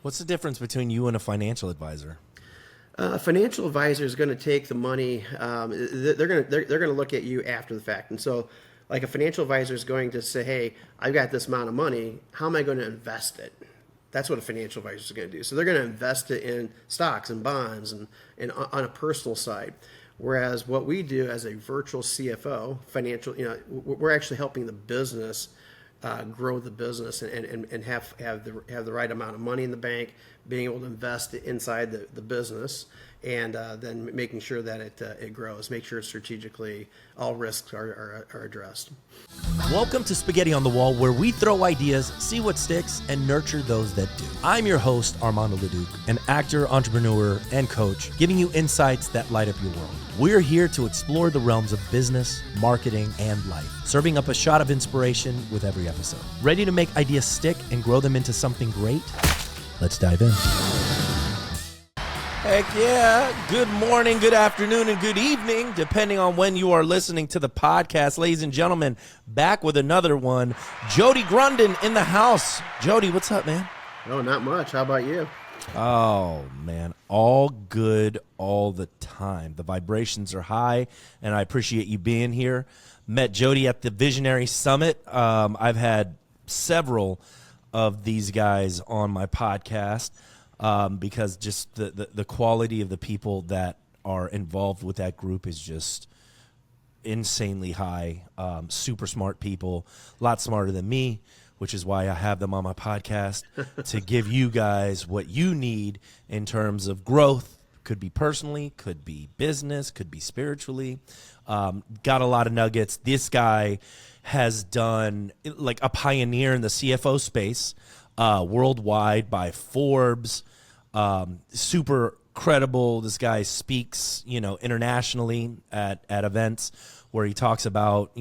What's the difference between you and a financial advisor? A financial advisor is going to take the money. They're going to look at you after the fact, and so like a financial advisor is going to say, "Hey, I've got this amount of money. How am I going to invest it?" That's what a financial advisor is going to do. So they're going to invest it in stocks and bonds and on a personal side. Whereas what we do as a virtual CFO, financial, we're actually helping the business grow the business and have the right amount of money in the bank, being able to invest inside the business, and then making sure that it grows. Make sure strategically all risks are addressed. Welcome to Spaghetti on the Wall, where we throw ideas, see what sticks, and nurture those that do. I'm your host, Armando Leduc, an actor, entrepreneur, and coach, giving you insights that light up your world. We're here to explore the realms of business, marketing, and life, serving up a shot of inspiration with every episode. Ready to make ideas stick and grow them into something great? Let's dive in. Heck yeah. Good morning, good afternoon, and good evening, depending on when you are listening to the podcast. Ladies and gentlemen, back with another one. Jody Grunden in the house. Jody, what's up, man? Oh, not much. How about you? Oh, man. All good all the time. The vibrations are high, and I appreciate you being here. Met Jody at the Visionary Summit. I've had several of these guys on my podcast. Because just the quality of the people that are involved with that group is just insanely high. Super smart people, a lot smarter than me, which is why I have them on my podcast to give you guys what you need in terms of growth. Could be personally, could be business, could be spiritually. Got a lot of nuggets. This guy has done like a pioneer in the CFO space. Worldwide by Forbes, super credible. This guy speaks, internationally at events where he talks about,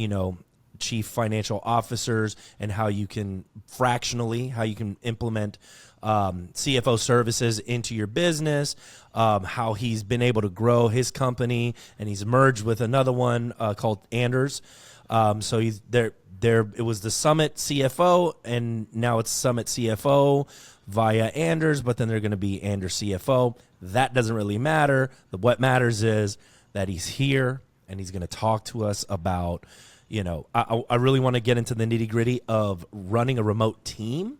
chief financial officers and how you can implement CFO services into your business, how he's been able to grow his company, and he's merged with another one called Anders. So he's there. It was the Summit CFO, and now it's Summit CFO via Anders, but then they're going to be Anders CFO. That doesn't really matter. What matters is that he's here, and he's going to talk to us about, I really want to get into the nitty-gritty of running a remote team,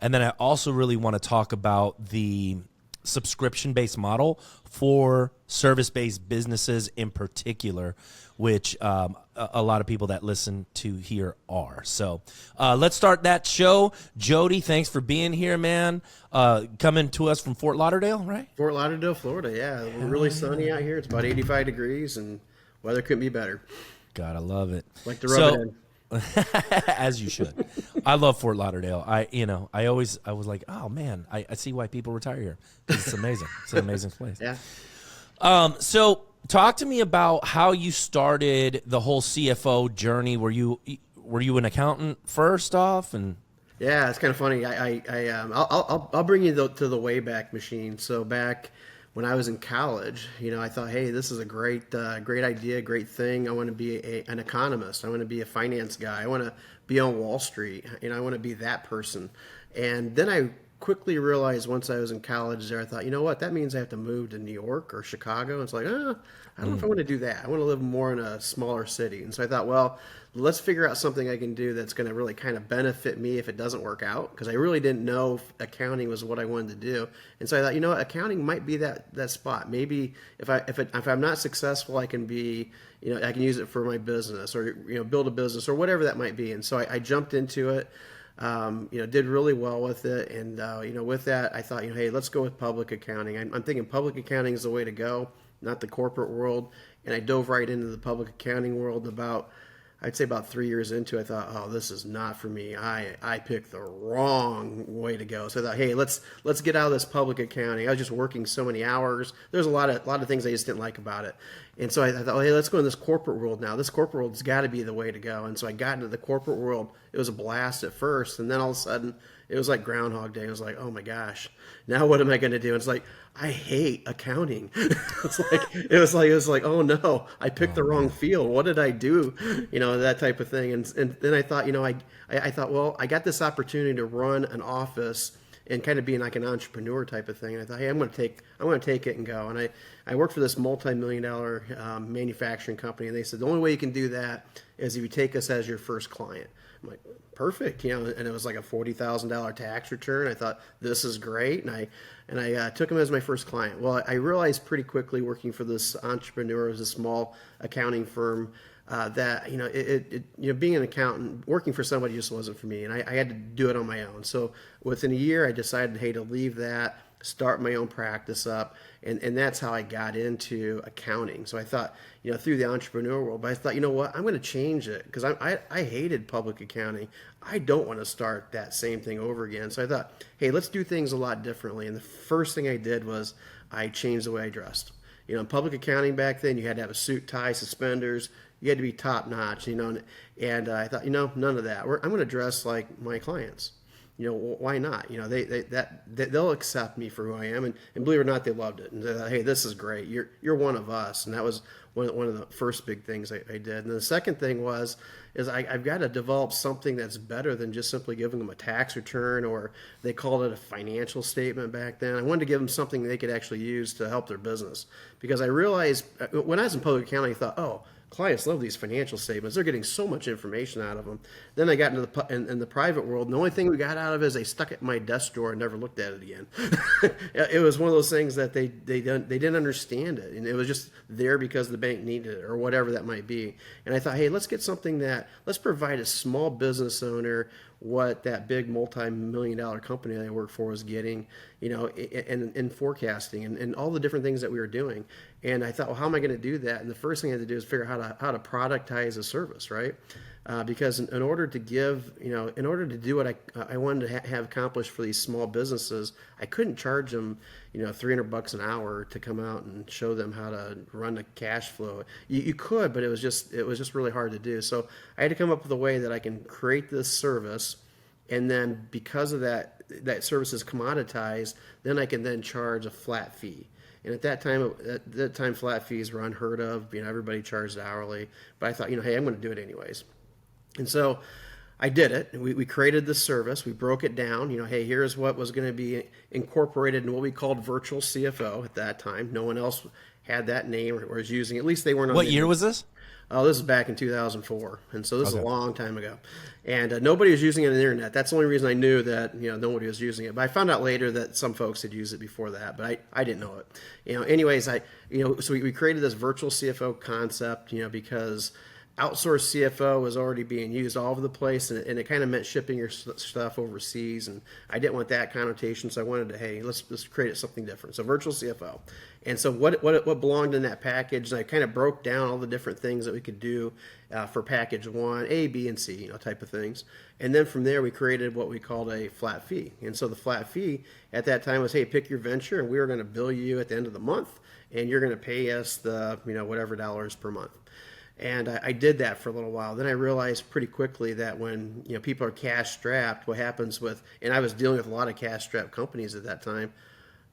and then I also really want to talk about the subscription-based model for service-based businesses in particular, which a lot of people that listen to here are. So let's start that show. Jody, thanks for being here, man. Coming to us from Fort Lauderdale, right? Fort Lauderdale, Florida, yeah. We're really sunny out here. It's about 85 degrees, and weather couldn't be better. God, I love it. Like to rub it in. As you should. I love Fort Lauderdale. I was like, oh man, I see why people retire here. It's amazing. It's an amazing place. Yeah. So talk to me about how you started the whole CFO journey. Were you an accountant first off? And yeah, it's kind of funny. I'll bring you to the Wayback Machine. So back when I was in college, I thought, hey, this is a great idea, great thing. I want to be an economist. I want to be a finance guy. I want to be on Wall Street. I want to be that person. And then I quickly realized once I was in college there, I thought, you know what, that means I have to move to New York or Chicago. And it's like, I don't know if I want to do that. I want to live more in a smaller city. And so I thought, well, let's figure out something I can do that's going to really kind of benefit me if it doesn't work out, because I really didn't know if accounting was what I wanted to do. And so I thought, what, accounting might be that spot. Maybe if I'm not successful, I can be, I can use it for my business or build a business or whatever that might be. And so I jumped into it. Did really well with it. And, with that, I thought, hey, let's go with public accounting. I'm thinking public accounting is the way to go, not the corporate world. And I dove right into the public accounting world I'd say about 3 years into it. I thought, oh, this is not for me. I picked the wrong way to go. So I thought, hey, let's get out of this public accounting. I was just working so many hours. There's a lot of things I just didn't like about it. And so I thought, hey, let's go in this corporate world now. This corporate world's got to be the way to go. And so I got into the corporate world. It was a blast at first, and then all of a sudden, it was like Groundhog Day. I was like, oh my gosh, now what am I going to do? And it's like, I hate accounting. it was like, oh no, I picked the wrong field. What did I do? That type of thing. And then I thought, I thought, well, I got this opportunity to run an office and kind of being like an entrepreneur type of thing. And I thought, hey, I'm going to take it and go. And I worked for this multi-million-dollar manufacturing company, and they said the only way you can do that is if you take us as your first client. I'm like, perfect, and it was like a $40,000 tax return. I thought, this is great, and I took him as my first client. Well, I realized pretty quickly, working for this entrepreneur, it was a small accounting firm, that being an accountant, working for somebody just wasn't for me, and I had to do it on my own. So within a year, I decided, hey, to leave that, start my own practice up, and that's how I got into accounting. So I thought, through the entrepreneur world, but I thought, you know what, I'm going to change it, because I hated public accounting. I don't want to start that same thing over again. So I thought, hey, let's do things a lot differently. And the first thing I did was I changed the way I dressed. In public accounting back then, you had to have a suit, tie, suspenders. You had to be top notch, and I thought, none of that. I'm going to dress like my clients. Why not? They'll accept me for who I am, and believe it or not, they loved it. And they thought, hey, this is great. You're one of us, and that was one of the first big things I did. And the second thing is I've got to develop something that's better than just simply giving them a tax return, or they called it a financial statement back then. I wanted to give them something they could actually use to help their business, because I realized when I was in public accounting, I thought, oh, clients love these financial statements. They're getting so much information out of them. Then I got into in the private world, and the only thing we got out of it is they stuck it in my desk drawer and never looked at it again. It was one of those things that they didn't understand it, and it was just there because the bank needed it or whatever that might be. And I thought, hey, let's provide a small business owner what that big multi-million-dollar company that I worked for was getting, and forecasting and all the different things that we were doing. And I thought, well, how am I going to do that? And the first thing I had to do is figure out how to productize a service, right? Because in order to do what I wanted to have accomplished for these small businesses, I couldn't charge them, $300 an hour to come out and show them how to run the cash flow. You could, but it was just really hard to do. So I had to come up with a way that I can create this service, and then because of that service is commoditized, then I can then charge a flat fee. And at that time, flat fees were unheard of. Everybody charged hourly. But I thought, hey, I'm going to do it anyways. And so I did it. We created this service. We broke it down. Hey, here's what was going to be incorporated in what we called virtual CFO at that time. No one else had that name or was using it. At least they weren't on What year was this? Oh, this is back in 2004. And so this is Okay. a long time ago. And nobody was using it on the internet. That's the only reason I knew that, nobody was using it. But I found out later that some folks had used it before that, but I didn't know it. Anyways, so we created this virtual CFO concept, because outsourced CFO was already being used all over the place, and it kind of meant shipping your stuff overseas, and I didn't want that connotation, so I wanted to, hey, let's create something different. So virtual CFO. And so what belonged in that package, and I kind of broke down all the different things that we could do for package one, A, B, and C, type of things. And then from there, we created what we called a flat fee. And so the flat fee at that time was, hey, pick your venture, and we were going to bill you at the end of the month, and you're going to pay us the, whatever dollars per month. And I did that for a little while. Then I realized pretty quickly that when people are cash strapped, what happens with, and I was dealing with a lot of cash strapped companies at that time,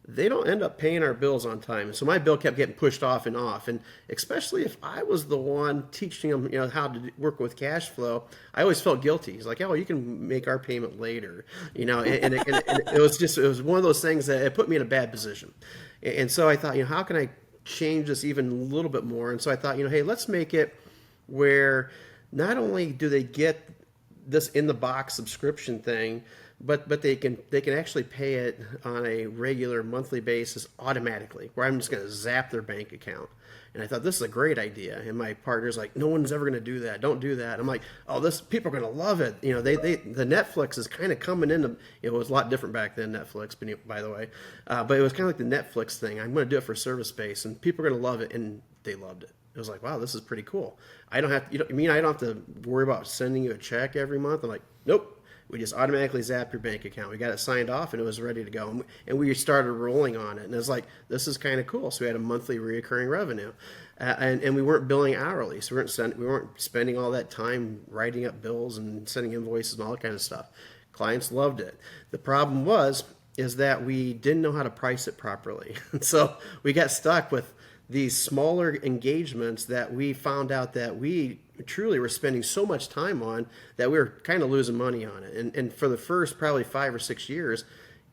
they don't end up paying our bills on time. And so my bill kept getting pushed off, and especially if I was the one teaching them how to work with cash flow, I always felt guilty. It's like, oh, you can make our payment later, and it was one of those things that it put me in a bad position. And so I thought, how can I change this even a little bit more? And so I thought, hey, let's make it where not only do they get this in the box subscription thing, but they can actually pay it on a regular monthly basis automatically, where I'm just going to zap their bank account. And I thought, this is a great idea. And my partner's like, no one's ever going to do that. Don't do that. I'm like, oh, people are going to love it. The Netflix is kind of coming into, it was a lot different back then, Netflix, by the way. But it was kind of like the Netflix thing. I'm going to do it for service base, and people are going to love it. And they loved it. It was like, wow, this is pretty cool. I don't have to, I don't have to worry about sending you a check every month. I'm like, nope. We just automatically zap your bank account. We got it signed off, and it was ready to go. And we started rolling on it. And it was like, this is kind of cool. So we had a monthly reoccurring revenue. And we weren't billing hourly. So we weren't spending all that time writing up bills and sending invoices and all that kind of stuff. Clients loved it. The problem is that we didn't know how to price it properly. And so we got stuck with these smaller engagements that we found out that we truly were spending so much time on that we were kind of losing money on it. And for the first probably 5 or 6 years,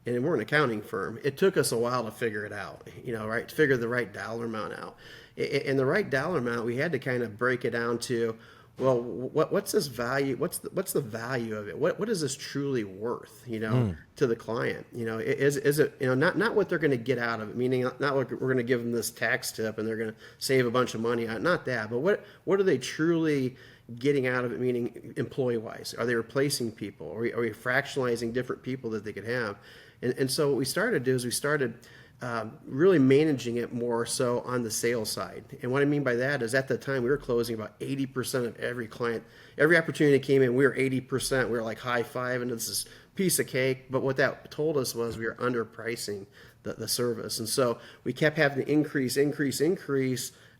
and we're an accounting firm. It took us a while to figure it out, right? To figure the right dollar amount out. And the right dollar amount, we had to kind of break it down to, well, what's this value? What's the value of it? What is this truly worth, to the client? Is it, not what they're going to get out of it, meaning not what we're going to give them this tax tip and they're going to save a bunch of money, not that, but what are they truly getting out of it, meaning employee-wise? Are they replacing people? Are we fractionalizing different people that they could have? And so what we started to do is we started really managing it more so on the sales side. And what I mean by that is at the time we were closing about 80% of every client. Every opportunity that came in, we were 80%. We were like high five into this piece of cake. But what that told us was we were underpricing the service. And so we kept having to increase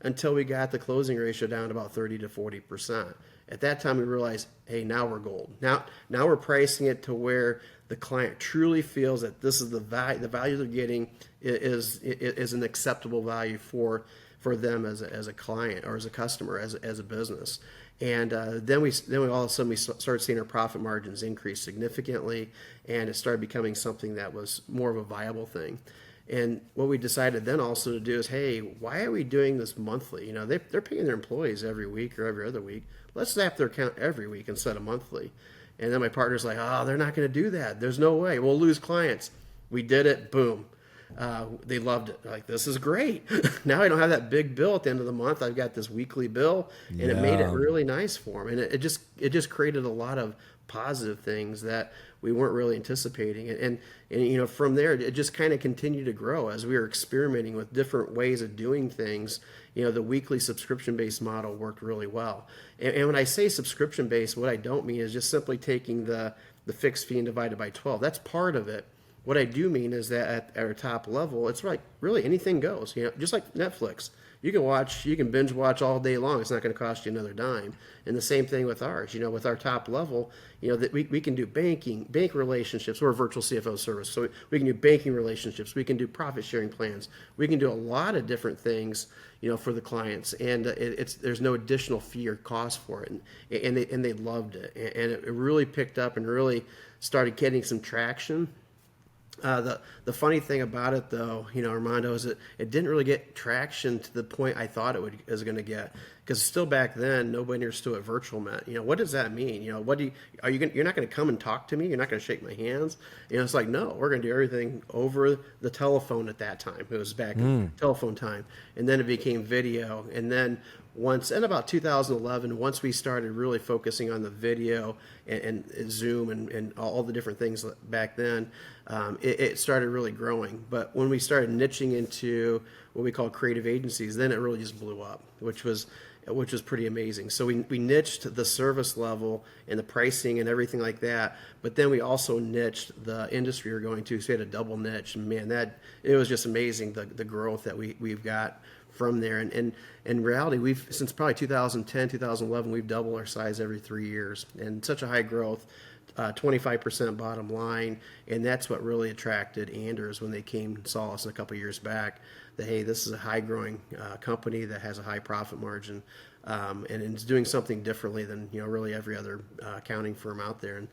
until we got the closing ratio down to about 30 to 40%. At that time, we realized, hey, now we're gold. Now we're pricing it to where the client truly feels that this is the value they're getting is an acceptable value for them as a client or as a customer, as a business. And then we all of a sudden we started seeing our profit margins increase significantly, and it started becoming something that was more of a viable thing. And what we decided then also to do is, hey, why are we doing this monthly? They're paying their employees every week or every other week. Let's zap their account every week instead of monthly. And then my partner's like, oh, they're not going to do that. There's no way. We'll lose clients. We did it. Boom. They loved it. Like, this is great. Now I don't have that big bill at the end of the month. I've got this weekly bill, and it made it really nice for them. And it just created a lot of positive things that we weren't really anticipating. And from there, it just kind of continued to grow as we were experimenting with different ways of doing things. The weekly subscription-based model worked really well. And when I say subscription-based, what I don't mean is just simply taking the fixed fee and divided by 12. That's part of it. What I do mean is that at our top level, it's like really anything goes. Just like Netflix. You can binge watch all day long. It's not going to cost you another dime. And the same thing with ours. With our top level, that we can do bank relationships. We're a virtual CFO service, so we can do banking relationships. We can do profit sharing plans. We can do a lot of different things, for the clients, and there's no additional fee or cost for it. And they loved it, and it really picked up and really started getting some traction. The funny thing about it, though, Armando, is it didn't really get traction to the point I thought it was going to get, because still back then nobody understood what virtual meant. What does that mean? You're not going to come and talk to me? You're not going to shake my hands? It's like, no, we're going to do everything over the telephone at that time. It was back in telephone time, and then it became video, and then in about 2011, once we started really focusing on the video and Zoom and all the different things back then, it started really growing. But when we started niching into what we call creative agencies, then it really just blew up, which was pretty amazing. So we niched the service level and the pricing and everything like that, but then we also niched the industry we're going to, so we had a double niche. And man, it was just amazing, the growth that we've got from there. And in reality, we've, since probably 2010, 2011, we've doubled our size every 3 years, and such a high growth, 25% bottom line. And that's what really attracted Anders when they came and saw us a couple of years back, that, hey, this is a high growing company that has a high profit margin, and it's doing something differently than really every other accounting firm out there, and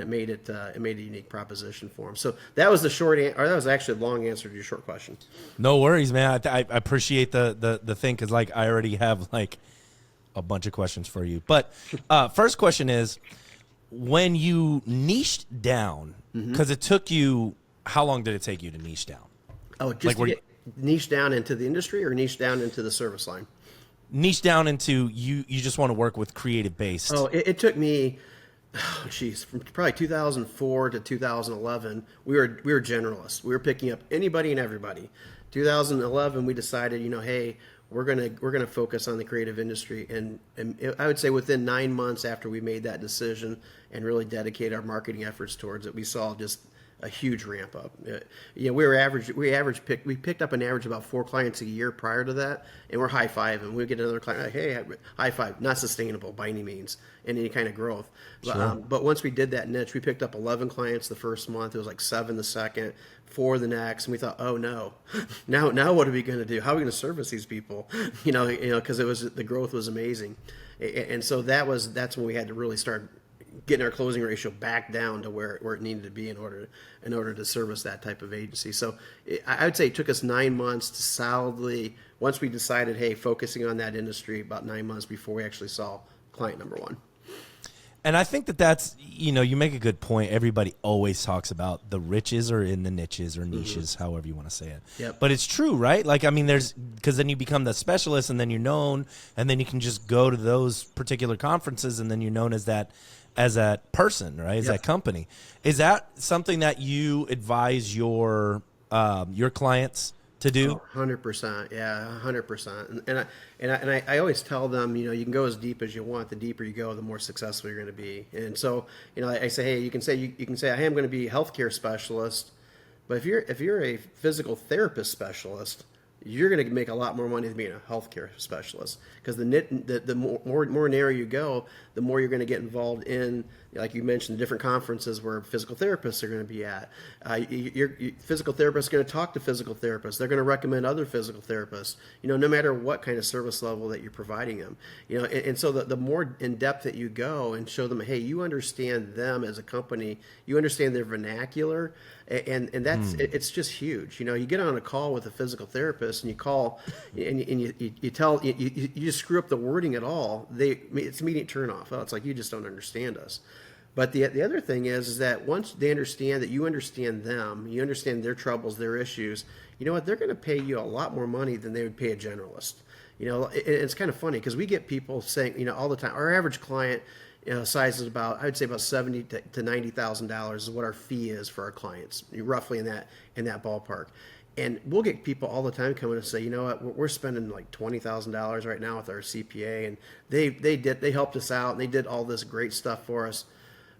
it made a unique proposition for them. So that was that was actually a long answer to your short question. No worries, man. I appreciate the thing, because like I already have like a bunch of questions for you. But first question is, when you niched down, because it took you, how long did it take you to niche down? Oh, just to get niche down into the industry, or niche down into the service line? Niche down into you just want to work with creative based. Oh, it took me, from probably 2004 to 2011, we were generalists. We were picking up anybody and everybody. 2011, we decided, hey, we're gonna focus on the creative industry, and I would say within 9 months after we made that decision and really dedicate our marketing efforts towards it, we saw just a huge ramp up. We picked up an average about 4 clients a year prior to that, and we're high fiving. We get another client, like, hey, high five. Not sustainable by any means in any kind of growth. Sure. But once we did that niche, we picked up 11 clients the first month. It was like 7 the second, 4 the next, and we thought, oh no, now what are we going to do? How are we going to service these people? Because the growth was amazing, and so that's when we had to really start getting our closing ratio back down to where it needed to be in order to service that type of agency. So I would say it took us 9 months to solidly, once we decided, hey, focusing on that industry, about 9 months before we actually saw client number one. And I think that's, you make a good point. Everybody always talks about the riches are in the niches or niches, however you want to say it. Yep. But it's true, right? Like, I mean, because then you become the specialist and then you're known, and then you can just go to those particular conferences and then you're known as that person, right? As that company. Is that something that you advise your clients to do? 100%. Yeah, 100%. And I always tell them, you can go as deep as you want. The deeper you go, the more successful you're going to be. And so, I say, hey, you can say I am going to be a healthcare specialist, but if you're a physical therapist specialist, you're going to make a lot more money than being a healthcare specialist, because the more narrow you go, the more you're going to get involved in, like you mentioned, the different conferences where physical therapists are going to be at. Your physical therapists are going to talk to physical therapists. They're going to recommend other physical therapists, no matter what kind of service level that you're providing them. And so the more in depth that you go and show them, hey, you understand them as a company, you understand their vernacular, and that's it's just huge. You get on a call with a physical therapist and you call and you tell you just screw up the wording at all, it's immediate turn off. Oh, it's like, you just don't understand us. But the other thing is that once they understand that you understand them, you understand their troubles, their issues, you know what, they're going to pay you a lot more money than they would pay a generalist. It's kind of funny because we get people saying, all the time, our average client size is about, I would say about $70,000 to $90,000 is what our fee is for our clients, roughly in that ballpark. And we'll get people all the time coming and say, you know what, we're spending like $20,000 right now with our CPA, and they helped us out and they did all this great stuff for us.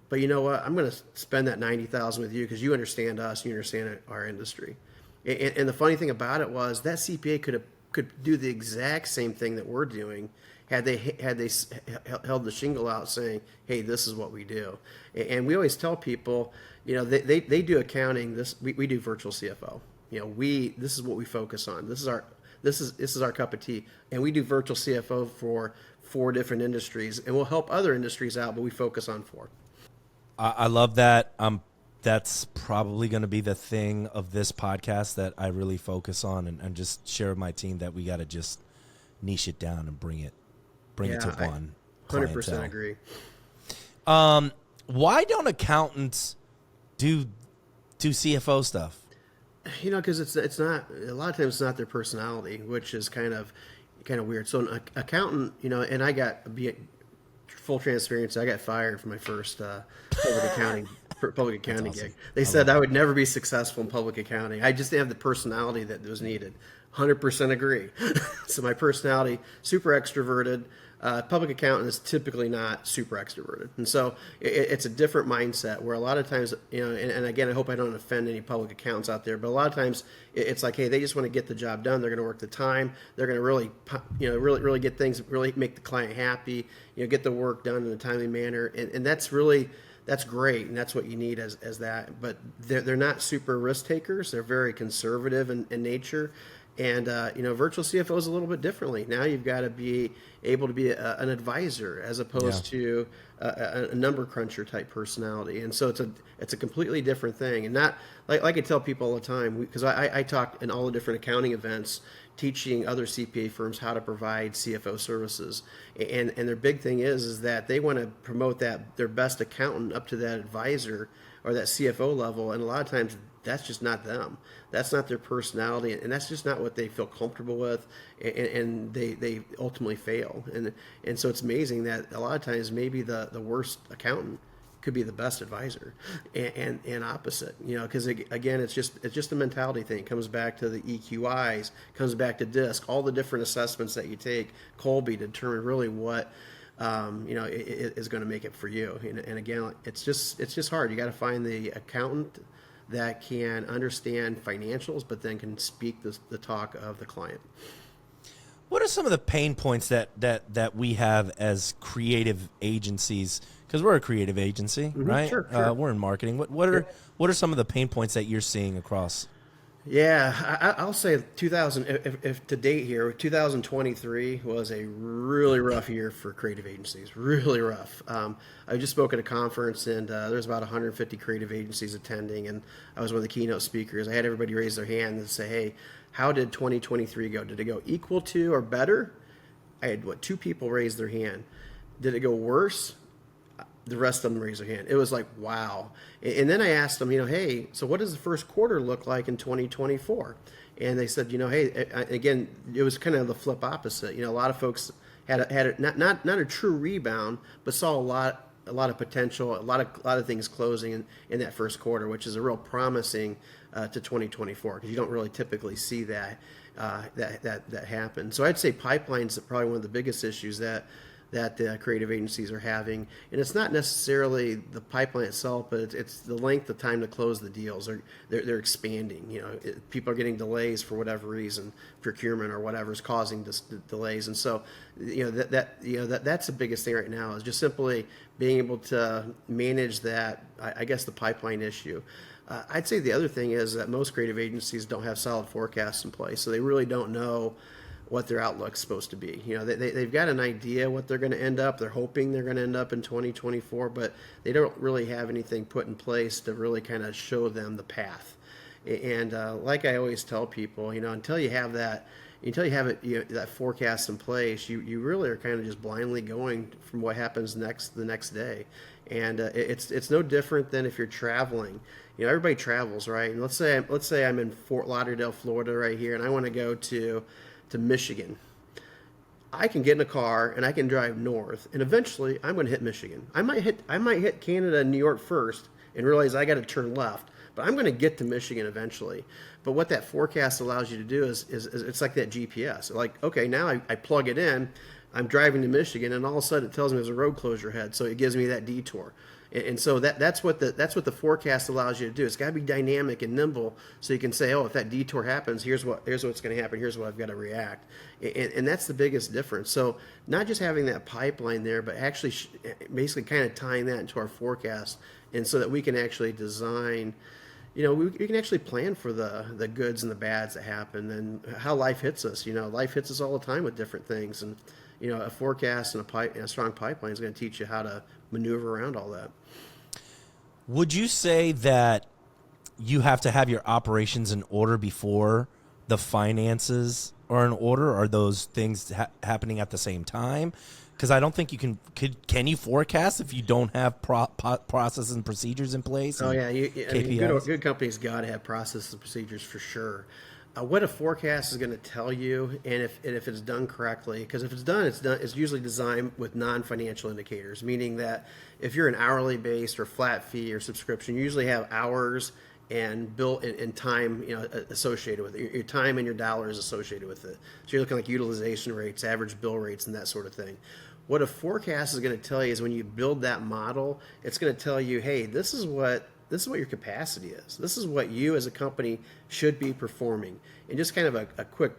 But you know what, I'm going to spend that $90,000 with you because you understand us, you understand our industry. And the funny thing about it was that CPA could do the exact same thing that we're doing had they held the shingle out saying, hey, this is what we do. And we always tell people, they do accounting. We do virtual CFO. This is what we focus on. This is our cup of tea. And we do virtual CFO for 4 different industries, and we'll help other industries out, but we focus on 4. I love that. That's probably going to be the thing of this podcast that I really focus on and just share with my team, that we got to just niche it down and bring it to one. 100% clientele. agree. Why don't accountants do CFO stuff? Because it's not, a lot of times it's not their personality, which is kind of weird. So an accountant, and I got full transparency, I got fired from my first public accounting awesome. gig. They said I would never be successful in public accounting. I just didn't have the personality that was needed. 100% agree. So my personality, super extroverted. Public accountant is typically not super extroverted. And so it's a different mindset where a lot of times, and again, I hope I don't offend any public accountants out there, but a lot of times it's like, hey, they just want to get the job done. They're going to work the time. They're going to really, really get things, really make the client happy, get the work done in a timely manner. And that's great. And that's what you need as that. But they're not super risk takers. They're very conservative in nature. And, virtual CFO is a little bit differently. Now you've got to be able to be an advisor as opposed to a number cruncher type personality. And so it's a completely different thing. And not like I tell people all the time, because I talk in all the different accounting events, teaching other CPA firms how to provide CFO services. And their big thing is that they want to promote their best accountant up to that advisor or that CFO level. And a lot of times that's just not them. That's not their personality, and that's just not what they feel comfortable with, and they ultimately fail. And so it's amazing that a lot of times maybe the worst accountant could be the best advisor, and opposite. Because again, it's just a mentality thing. It comes back to the EQIs, comes back to DISC, all the different assessments that you take, Colby, to determine really what is going to make it for you. And again, it's just hard. You got to find the accountant that can understand financials, but then can speak the talk of the client. What are some of the pain points that we have as creative agencies? Because we're a creative agency, right? Sure. We're in marketing. What are some of the pain points that you're seeing across? Yeah, I'll say 2000. If to date here, 2023 was a really rough year for creative agencies. Really rough. I just spoke at a conference, and there's about 150 creative agencies attending, and I was one of the keynote speakers. I had everybody raise their hand and say, "Hey, how did 2023 go? Did it go equal to or better?" I had two people raise their hand. Did it go worse? The rest of them raised their hand. It was like, wow. And then I asked them, hey, so what does the first quarter look like in 2024? And they said, hey, again, it was kind of the flip opposite. A lot of folks had not a true rebound, but saw a lot of potential, a lot of things closing in that first quarter, which is a real promising to 2024 because you don't really typically see that happen. So I'd say pipelines are probably one of the biggest issues that the creative agencies are having. And it's not necessarily the pipeline itself, but it's the length of time to close the deals. They're expanding. People are getting delays for whatever reason, procurement or whatever is causing delays. And so, that's the biggest thing right now is just simply being able to manage that, I guess, the pipeline issue. I'd say the other thing is that most creative agencies don't have solid forecasts in place, so they really don't know what their outlook's supposed to be. They've got an idea what they're going to end up. They're hoping they're going to end up in 2024, but they don't really have anything put in place to really kind of show them the path. And like I always tell people, until you have that, that forecast in place, you really are kind of just blindly going from what happens the next day. And it's no different than if you're traveling. Everybody travels, right? And let's say I'm in Fort Lauderdale, Florida, right here, and I want to go to Michigan. I can get in a car and I can drive north, and eventually I'm going to hit Michigan. I might hit Canada and New York first and realize I got to turn left, but I'm going to get to Michigan eventually. But what that forecast allows you to do is it's like that GPS. Like, okay, now I plug it in, I'm driving to Michigan, and all of a sudden it tells me there's a road closure ahead, so it gives me that detour. And so that's what the forecast allows you to do. It's got to be dynamic and nimble, so you can say, oh, if that detour happens, here's what's going to happen. Here's what I've got to react, and that's the biggest difference. So not just having that pipeline there, but actually basically kind of tying that into our forecast, and so that we can actually design. We can actually plan for the goods and the bads that happen, and how life hits us. Life hits us all the time with different things, and a forecast and a strong pipeline is going to teach you how to maneuver around all that. Would you say that you have to have your operations in order before the finances are in order? Are those things happening at the same time? Because I don't think you can you forecast if you don't have processes and procedures in place? Oh yeah, good companies got to have processes and procedures for sure. What a forecast is going to tell you, and if it's done correctly, because if it's done, it's usually designed with non-financial indicators, meaning that if you're an hourly based or flat fee or subscription, you usually have hours and bill and time associated with it. Your time and your dollars associated with it. So you're looking like utilization rates, average bill rates, and that sort of thing. What a forecast is going to tell you is when you build that model, it's going to tell you, hey, this is what your capacity is. This is what you as a company should be performing. And just kind of a quick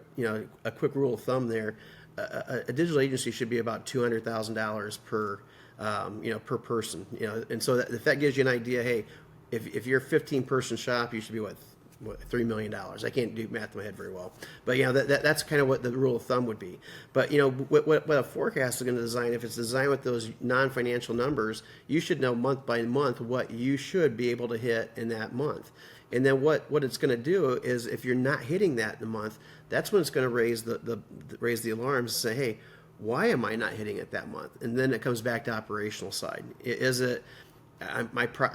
rule of thumb there, a digital agency should be about $200,000 per person. And so if that gives you an idea, hey, if you're a 15-person shop, you should be $3 million. I can't do math in my head very well, but that's kind of what the rule of thumb would be. But what a forecast is going to design, if it's designed with those non-financial numbers, you should know month by month what you should be able to hit in that month. And then what it's going to do is, if you're not hitting that in the month, that's when it's going to raise the alarms and say, hey, why am I not hitting it that month? And then it comes back to operational side. Is it I'm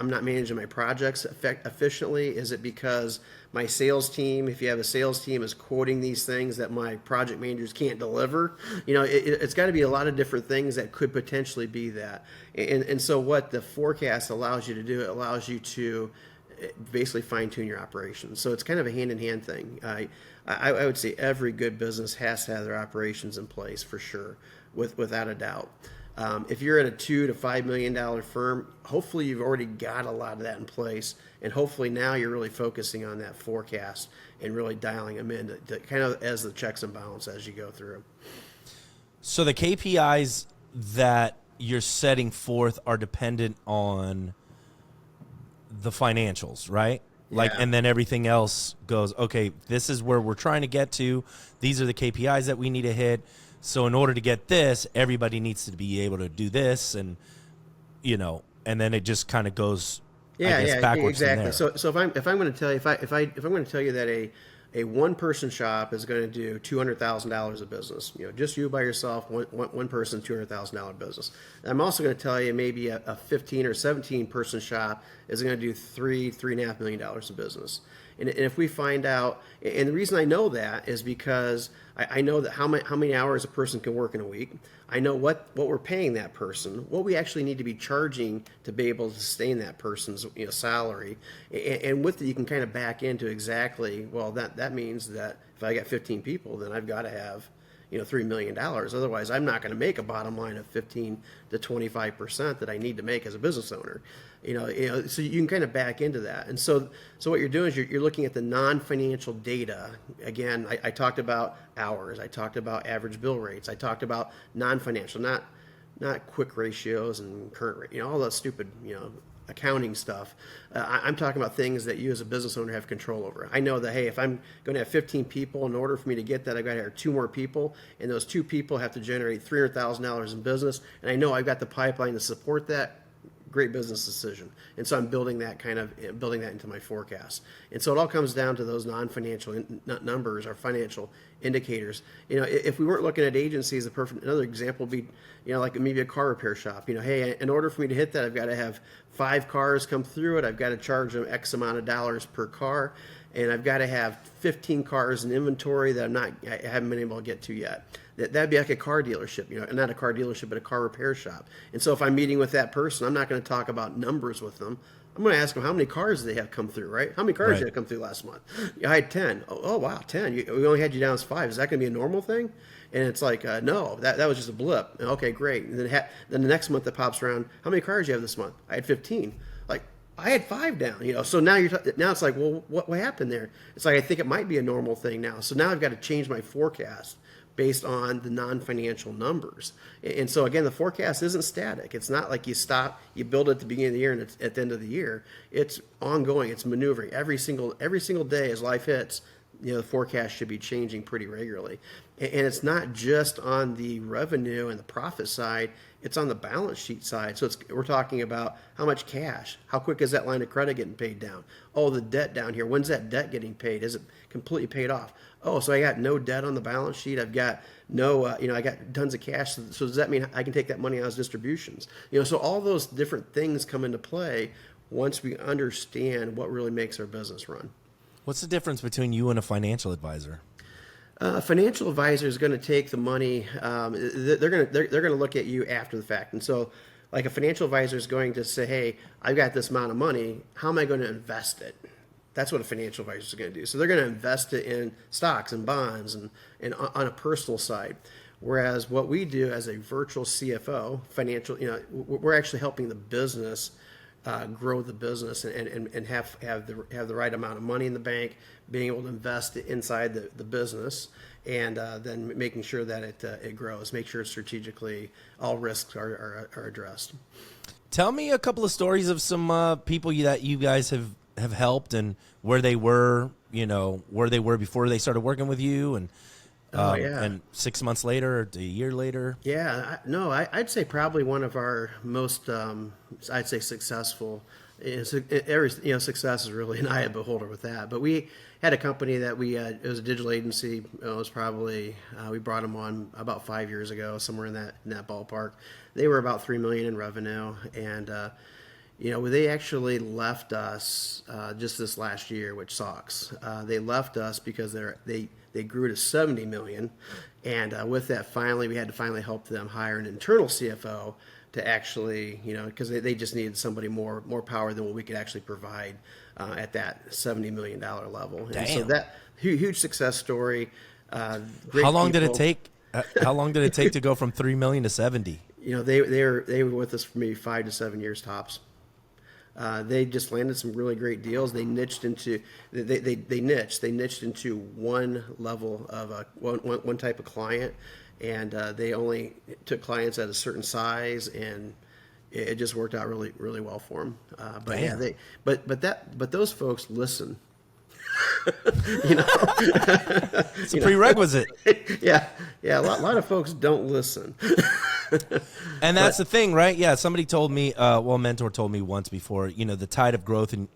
not managing my projects efficiently? Is it because my sales team, if you have a sales team, is quoting these things that my project managers can't deliver? It's got to be a lot of different things that could potentially be that. And so what the forecast allows you to do, it allows you to basically fine-tune your operations. So it's kind of a hand-in-hand thing. I would say every good business has to have their operations in place for sure, without a doubt. If you're at a $2 to $5 million firm, hopefully you've already got a lot of that in place, and hopefully now you're really focusing on that forecast and really dialing them in to kind of as the checks and balances as you go through. So the KPIs that you're setting forth are dependent on the financials, right? Like, Yeah. and then everything else goes, okay, this is where we're trying to get to. These are the KPIs that we need to hit. So in order to get this, everybody needs to be able to do this, and and then it just kind of goes, I Yeah, guess, yeah, backwards from exactly. there. So if I'm going to tell you if I'm going to tell you that a one person shop is going to do $200,000 of business, just you by yourself, one person, $200,000 business. I'm also going to tell you maybe a 15 or 17 person shop is going to do $3.5 million of business. And if we find out, and the reason I know that is because I know that how many hours a person can work in a week. I know what we're paying that person, what we actually need to be charging to be able to sustain that person's salary, and with it you can kind of back into exactly, well, that means that if I got 15 people, then I've got to have $3 million. Otherwise, I'm not going to make a bottom line of 15 to 25% that I need to make as a business owner. So you can kind of back into that. And so what you're doing is you're looking at the non-financial data. Again, I talked about hours. I talked about average bill rates. I talked about non-financial, not quick ratios and current rate, all that stupid, accounting stuff. I'm talking about things that you as a business owner have control over. I know that, hey, if I'm going to have 15 people, in order for me to get that, I've got to hire 2 more people, and those 2 people have to generate $300,000 in business, and I know I've got the pipeline to support that. Great business decision. And so I'm building that into my forecast. And so it all comes down to those non-financial numbers or financial indicators. If we weren't looking at agencies, another example would be, like maybe a car repair shop. Hey, in order for me to hit that, I've got to have 5 cars come through it. I've got to charge them X amount of dollars per car. And I've got to have 15 cars in inventory that I haven't been able to get to yet. That'd be like a car dealership, not a car dealership, but a car repair shop. And so if I'm meeting with that person, I'm not going to talk about numbers with them. I'm going to ask them how many cars they have come through, right? How many cars did you have come through last month? I had 10. Oh wow, 10. We only had you down as 5. Is that going to be a normal thing? And it's like, no, that was just a blip. Okay, great. And then the next month that pops around, how many cars do you have this month? I had 15. Like, I had 5 down, So now now it's like, well, what happened there? It's like, I think it might be a normal thing now. So now I've got to change my forecast based on the non-financial numbers. And so again, the forecast isn't static. It's not like you build it at the beginning of the year and it's at the end of the year. It's ongoing. It's maneuvering every single day as life hits. The forecast should be changing pretty regularly. And it's not just on the revenue and the profit side, it's on the balance sheet side. So we're talking about how much cash, how quick is that line of credit getting paid down? Oh, the debt down here, when's that debt getting paid? Is it completely paid off? Oh, so I got no debt on the balance sheet. I've got I got tons of cash. So does that mean I can take that money out as distributions? So all those different things come into play once we understand what really makes our business run. What's the difference between you and a financial advisor? A financial advisor is going to take the money. They're going to look at you after the fact, and so, like, a financial advisor is going to say, "Hey, I've got this amount of money. How am I going to invest it?" That's what a financial advisor is going to do. So they're going to invest it in stocks and bonds and on a personal side. Whereas what we do as a virtual CFO, we're actually helping the business grow the business and have the right amount of money in the bank, being able to invest inside the business, and then making sure that it grows, make sure strategically all risks are addressed. Tell me a couple of stories of some people that you guys have helped and where they were before they started working with you, and and 6 months later or a year later. Yeah, I'd say probably one of our most, I'd say, successful. Success is really an eye of beholder with that. But we had a company that it was a digital agency. It was probably we brought them on about 5 years ago, somewhere in that ballpark. They were about $3 million in revenue, and they actually left us just this last year, which sucks. They left us because they grew to $70 million, and with that, we had to help them hire an internal CFO to actually, because they just needed somebody more power than what we could actually provide at that $70 million level. Damn. And so that huge success story. How long did it take? How long did it take to go from 3 million to 70? They were with us for maybe 5 to 7 years tops. They just landed some really great deals. They niched into one level of one type of client, and they only took clients at a certain size, and it just worked out really, really well for them. But Damn. yeah, but those folks listen. You know, It's a prerequisite. yeah, yeah. A lot of folks don't listen. And that's the thing, right? Yeah, somebody told me, a mentor told me once before, the tide of growth and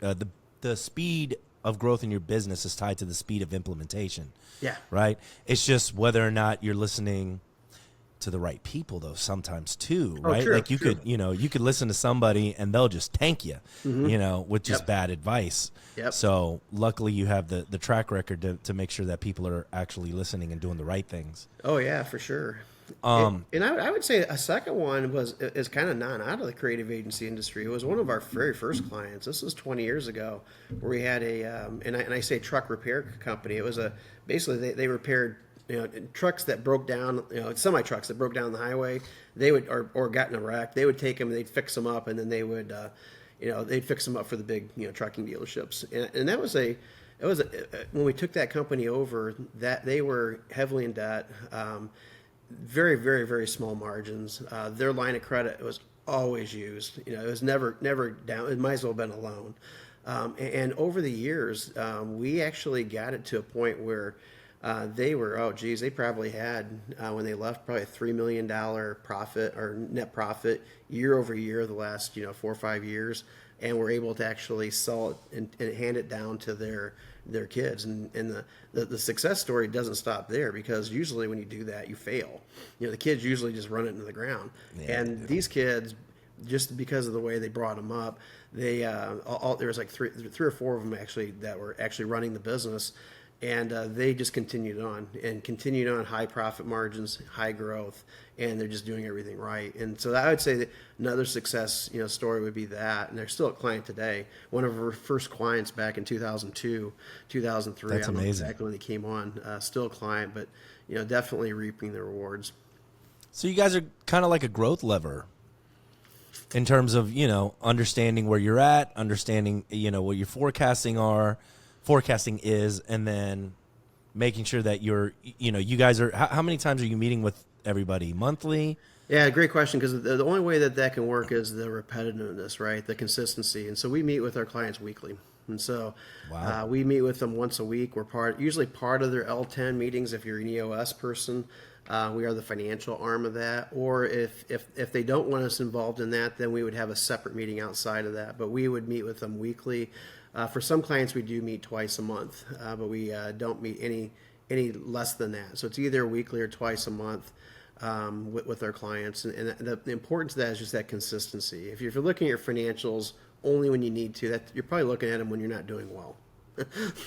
the speed of growth in your business is tied to the speed of implementation. Yeah. Right? It's just whether or not you're listening to the right people, though, sometimes too, right? True, like you true. could, you could listen to somebody and they'll just tank you, with just Yep. bad advice. Yep. So luckily you have the track record to make sure that people are actually listening and doing the right things. Oh yeah, for sure. And I would say a second one is kind of not out of the creative agency industry. It was one of our very first clients. This was 20 years ago, where we had and I say truck repair company. It was basically they repaired trucks that broke down, semi trucks that broke down the highway. They would or got in a wreck. They would take them and they'd fix them up, and then they would they'd fix them up for the big trucking dealerships. And that was when we took that company over, that they were heavily in debt. Very, very, very small margins. Their line of credit was always used. It was never down. It might as well have been a loan. And over the years, we actually got it to a point where they were, they probably had, when they left, probably a $3 million profit or net profit year over year the last 4 or 5 years, and were able to actually sell it and hand it down to their kids. And the success story doesn't stop there, because usually when you do that, you fail. The kids usually just run it into the ground. Yeah, and these kids, just because of the way they brought them up, they there was like three or four of them actually that were actually running the business. And they just continued on high profit margins, high growth, and they're just doing everything right. And so I would say that another success story would be that. And they're still a client today. One of our first clients back in 2002, 2003. That's I don't know amazing. exactly when they came on. Still a client, but definitely reaping the rewards. So you guys are kind of like a growth lever in terms of, understanding where you're at, understanding, what your forecasting is, and then making sure that you guys are, how many times are you meeting with everybody? Monthly? Yeah, great question, because the only way that can work is the repetitiveness, right? The consistency. And so we meet with our clients weekly. And so Wow. we meet with them once a week. We're usually part of their L10 meetings. If you're an EOS person, we are the financial arm of that. Or if they don't want us involved in that, then we would have a separate meeting outside of that. But we would meet with them weekly. For some clients, we do meet twice a month, but we don't meet any less than that. So it's either weekly or twice a month with our clients. And the importance of that is just that consistency. If you're looking at your financials only when you need to, that you're probably looking at them when you're not doing well.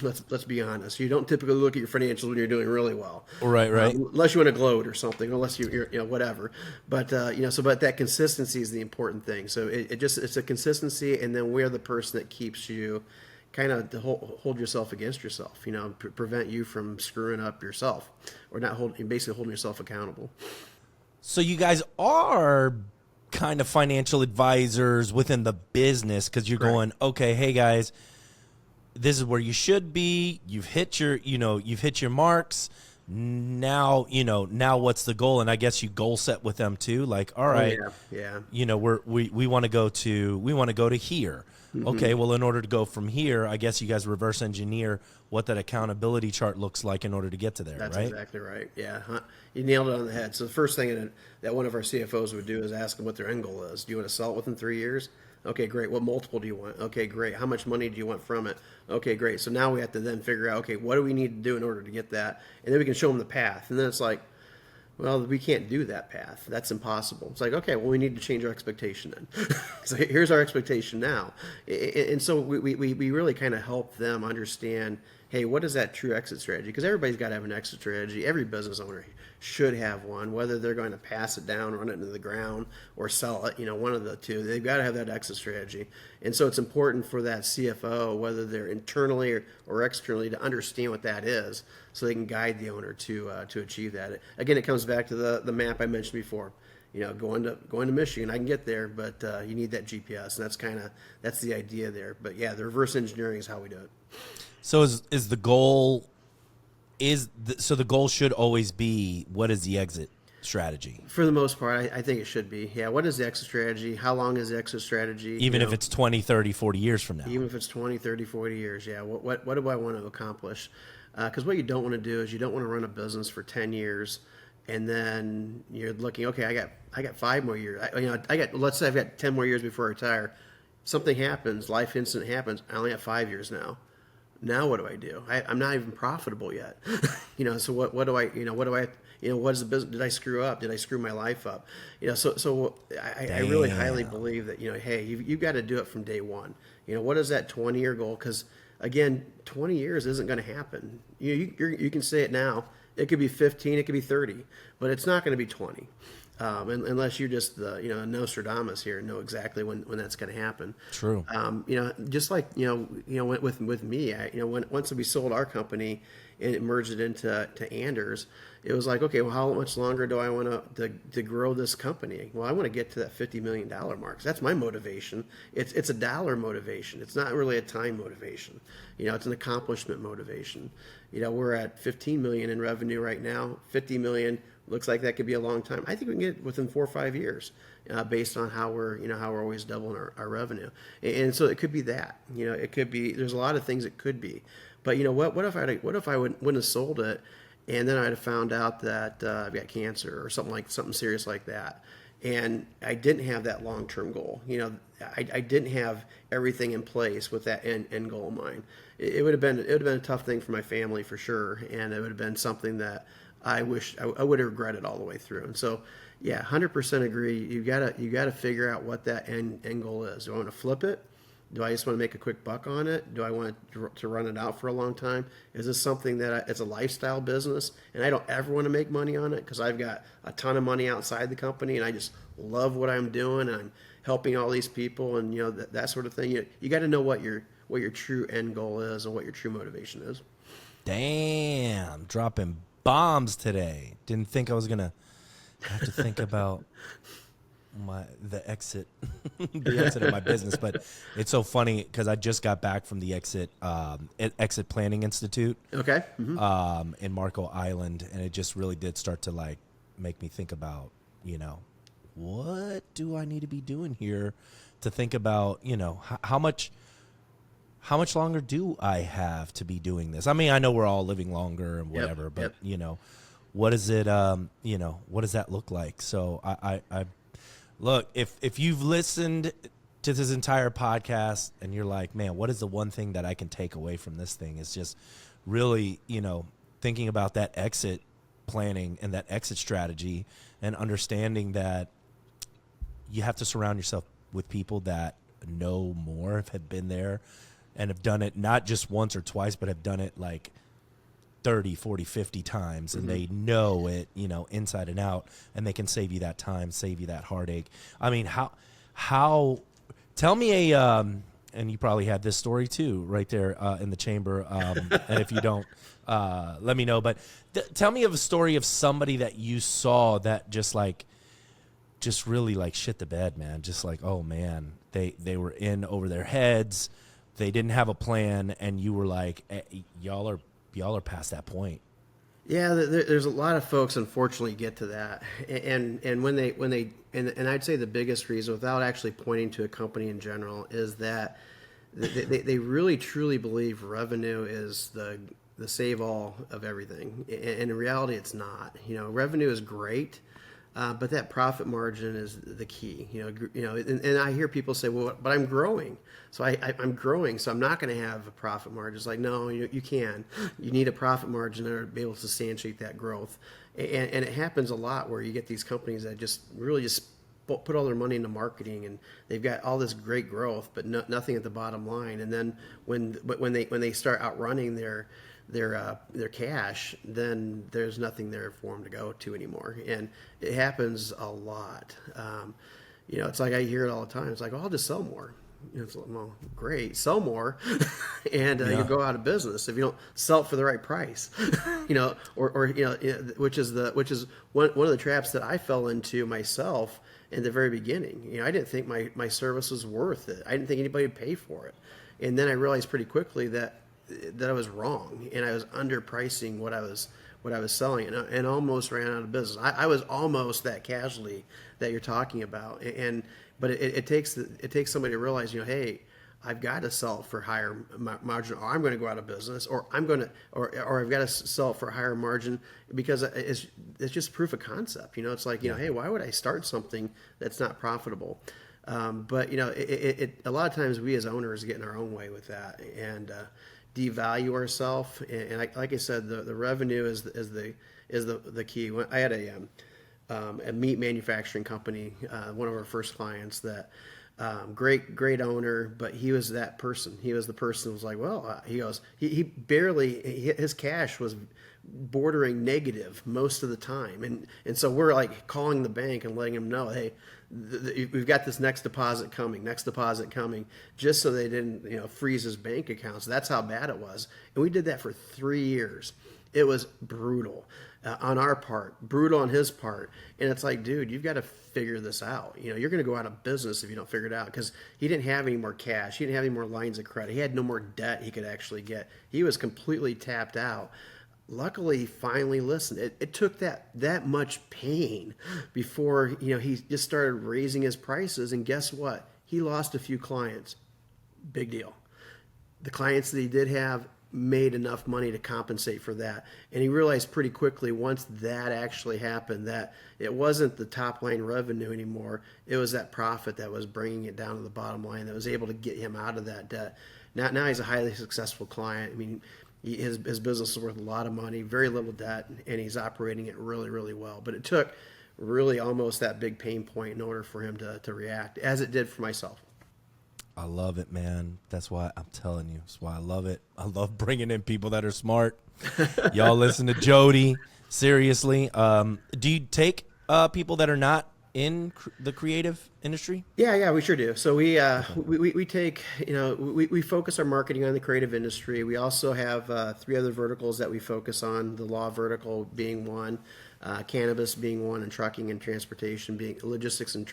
Let's be honest. You don't typically look at your financials when you're doing really well. Right. Unless you want to gloat or something, unless you're whatever. But but that consistency is the important thing. So it's a consistency, and then we're the person that keeps you kind of to hold yourself against yourself. Prevent you from screwing up yourself, or basically holding yourself accountable. So you guys are kind of financial advisors within the business, because you're Correct. going, okay, hey guys, this is where you should be. You've hit your marks. Now what's the goal? And I guess you goal set with them too. Like, all right, Yeah. we want to go to here. Mm-hmm. Okay, well, in order to go from here, I guess you guys reverse engineer what that accountability chart looks like in order to get to there. That's right? exactly right. Yeah, you nailed it on the head. So the first thing that one of our CFOs would do is ask them what their end goal is. Do you want to sell it within 3 years? Okay, great. What multiple do you want? Okay, great. How much money do you want from it? Okay, great. So now we have to then figure out, okay, what do we need to do in order to get that? And then we can show them the path. And then it's like, well, we can't do that path. That's impossible. It's like, okay, well, we need to change our expectation then. So here's our expectation now. And so we really kind of help them understand, hey, what is that true exit strategy? Because everybody's got to have an exit strategy. Every business owner should have one, whether they're going to pass it down, run it into the ground, or sell it, one of the two. They've got to have that exit strategy. And so it's important for that CFO, whether they're internally or externally, to understand what that is so they can guide the owner to achieve that. Again, it comes back to the map I mentioned before. Going to Michigan, I can get there, but you need that GPS, and that's the idea there. But yeah, the reverse engineering is how we do it. So is the goal so the goal should always be, what is the exit? strategy. For the most part, I think it should be. Yeah. What is the exit strategy? How long is the exit strategy? Even if it's 20, 30, 40 years from now. Even if it's 20, 30, 40 years. Yeah. What do I want to accomplish? Because what you don't want to do is you don't want to run a business for 10 years and then you're looking, okay, I got 5 more years. Let's say I've got 10 more years before I retire. Something happens, life incident happens. I only have 5 years now. Now what do I do? I'm not even profitable yet. So what do I, what is the business? Did I screw up? Did I screw my life up? So I really highly believe that, hey, you've got to do it from day one. What is that 20-year goal? Because again, 20 years isn't going to happen. You can say it now. It could be 15, it could be 30, but it's not going to be 20. Unless you're just Nostradamus here and know exactly when that's going to happen. True. Just like with me, once we sold our company and it merged it into Anders, it was like, okay, well, how much longer do I want to grow this company? Well, I want to get to that $50 million mark. So that's my motivation. It's a dollar motivation. It's not really a time motivation. It's an accomplishment motivation. We're at 15 million in revenue right now. 50 million. Looks like that could be a long time. I think we can get it within 4 or 5 years, based on how we're always doubling our revenue. And so it could be that. It could be. There's a lot of things it could be. But what if I wouldn't have sold it, and then I'd have found out that I've got cancer or something serious like that, and I didn't have that long-term goal. I didn't have everything in place with that end goal in mind. It would have been a tough thing for my family for sure, and it would have been something that I wish I would have regretted all the way through. And so, yeah, 100% agree. You gotta figure out what that end goal is. Do I want to flip it? Do I just want to make a quick buck on it? Do I want to run it out for a long time? Is this something that it's a lifestyle business and I don't ever want to make money on it because I've got a ton of money outside the company and I just love what I'm doing and I'm helping all these people and that sort of thing. You got to know what your true end goal is and what your true motivation is. Damn, dropping bombs today. Didn't think I was gonna have to think about the exit of my business, but it's so funny because I just got back from the exit planning institute. Okay. In Marco Island, and it just really did start to make me think about what do I need to be doing here to think about how much longer do I have to be doing this? I mean, I know we're all living longer and whatever, but what is it? What does that look like? So I look, if you've listened to this entire podcast and you're like, man, what is the one thing that I can take away from this thing? Is just really, thinking about that exit planning and that exit strategy and understanding that you have to surround yourself with people that know more, have been there, and have done it not just once or twice, but have done it 30, 40, 50 times, and they know it, inside and out, and they can save you that time, save you that heartache. I mean, how tell me and you probably had this story too, right there in the chamber, and if you don't, let me know, but tell me of a story of somebody that you saw that just really shit the bed, man. Just oh man, they were in over their heads. They didn't have a plan, and you were like, y'all are past that point. Yeah, there's a lot of folks, unfortunately, get to that, and when they I'd say the biggest reason, without actually pointing to a company in general, is that they really truly believe revenue is the save all of everything, and in reality, it's not. Revenue is great. But that profit margin is the key, and I hear people say, well, but I'm growing. So I'm growing, so I'm not going to have a profit margin. It's like, no, you can. You need a profit margin to be able to substantiate that growth. And it happens a lot where you get these companies that just really put all their money into marketing and they've got all this great growth, but nothing at the bottom line. And then when they start outrunning their cash, then there's nothing there for them to go to anymore. And it happens a lot. It's like I hear it all the time. It's like, oh, I'll just sell more. It's like, well, great, sell more, and you'll go out of business if you don't sell it for the right price. Which is one of the traps that I fell into myself in the very beginning. I didn't think my service was worth it. I didn't think anybody would pay for it. And then I realized pretty quickly that that I was wrong, and I was underpricing what I was selling, and almost ran out of business. I was almost that casualty that you're talking about, but it takes somebody to realize, hey, I've got to sell it for higher margin, or I'm going to go out of business, or or I've got to sell it for a higher margin, because it's just proof of concept. It's like, hey, why would I start something that's not profitable? But a lot of times we as owners get in our own way with that, and devalue ourselves. And like I said, the revenue is the key. I had a meat manufacturing company, one of our first clients that. Great owner, but he was that person. He was the person who was like, well, he goes, he barely, his cash was bordering negative most of the time. And so we're like calling the bank and letting them know, hey, we've got this next deposit coming, just so they didn't, freeze his bank accounts. That's how bad it was. And we did that for 3 years. It was brutal on our part, brutal on his part. And it's like, dude, you've got to figure this out. You're going to go out of business if you don't figure it out, because he didn't have any more cash. He didn't have any more lines of credit. He had no more debt he could actually get. He was completely tapped out. Luckily, he finally listened. It took that much pain before, he just started raising his prices. And guess what? He lost a few clients. Big deal. The clients that he did have made enough money to compensate for that. And he realized pretty quickly, once that actually happened, that it wasn't the top line revenue anymore. It was that profit that was bringing it down to the bottom line, that was able to get him out of that debt. Now he's a highly successful client. I mean, his business is worth a lot of money, very little debt, and he's operating it really, really well. But it took really almost that big pain point in order for him to react, as it did for myself. I love it, man. That's why I'm telling you. That's why I love it. I love bringing in people that are smart. Y'all listen to Jody. Seriously. Do you take people that are not in the creative industry? Yeah, we sure do. So we take, we focus our marketing on the creative industry. We also have 3 other verticals that we focus on, the law vertical being one, cannabis being one, and trucking and transportation being, logistics and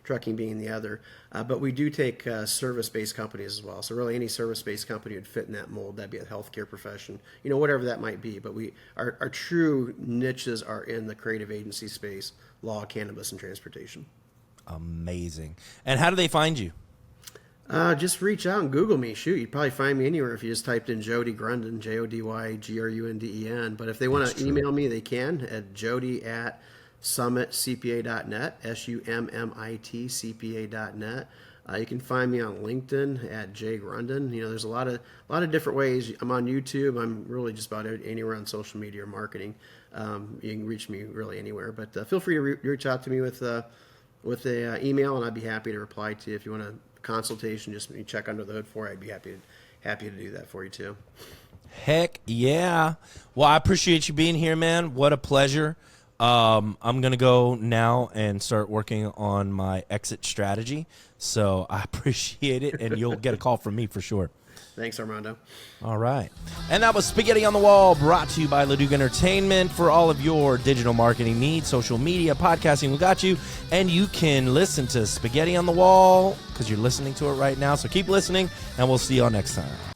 trucking being the other. But we do take service-based companies as well. So really any service-based company would fit in that mold. That'd be a healthcare profession, whatever that might be. But our true niches are in the creative agency space, law, cannabis, and transportation. Amazing. And how do they find you? Just reach out and Google me. Shoot, you'd probably find me anywhere if you just typed in Jody Grunden, JodyGrunden. But if they want to email me, they can at jody@summitcpa.net, SUMMIT CPA.net. You can find me on LinkedIn at J Grunden. There's a lot of different ways. I'm on YouTube. I'm really just about anywhere on social media or marketing. You can reach me really anywhere. But feel free to reach out to me with a email, and I'd be happy to reply to you. If you want a consultation, just check under the hood for it, I'd be happy to do that for you too. Heck yeah. Well, I appreciate you being here, man. What a pleasure. I'm going to go now and start working on my exit strategy. So I appreciate it, and you'll get a call from me for sure. Thanks, Armando. All right. And that was Spaghetti on the Wall, brought to you by Leduc Entertainment. For all of your digital marketing needs, social media, podcasting, we got you. And you can listen to Spaghetti on the Wall because you're listening to it right now. So keep listening, and we'll see y'all next time.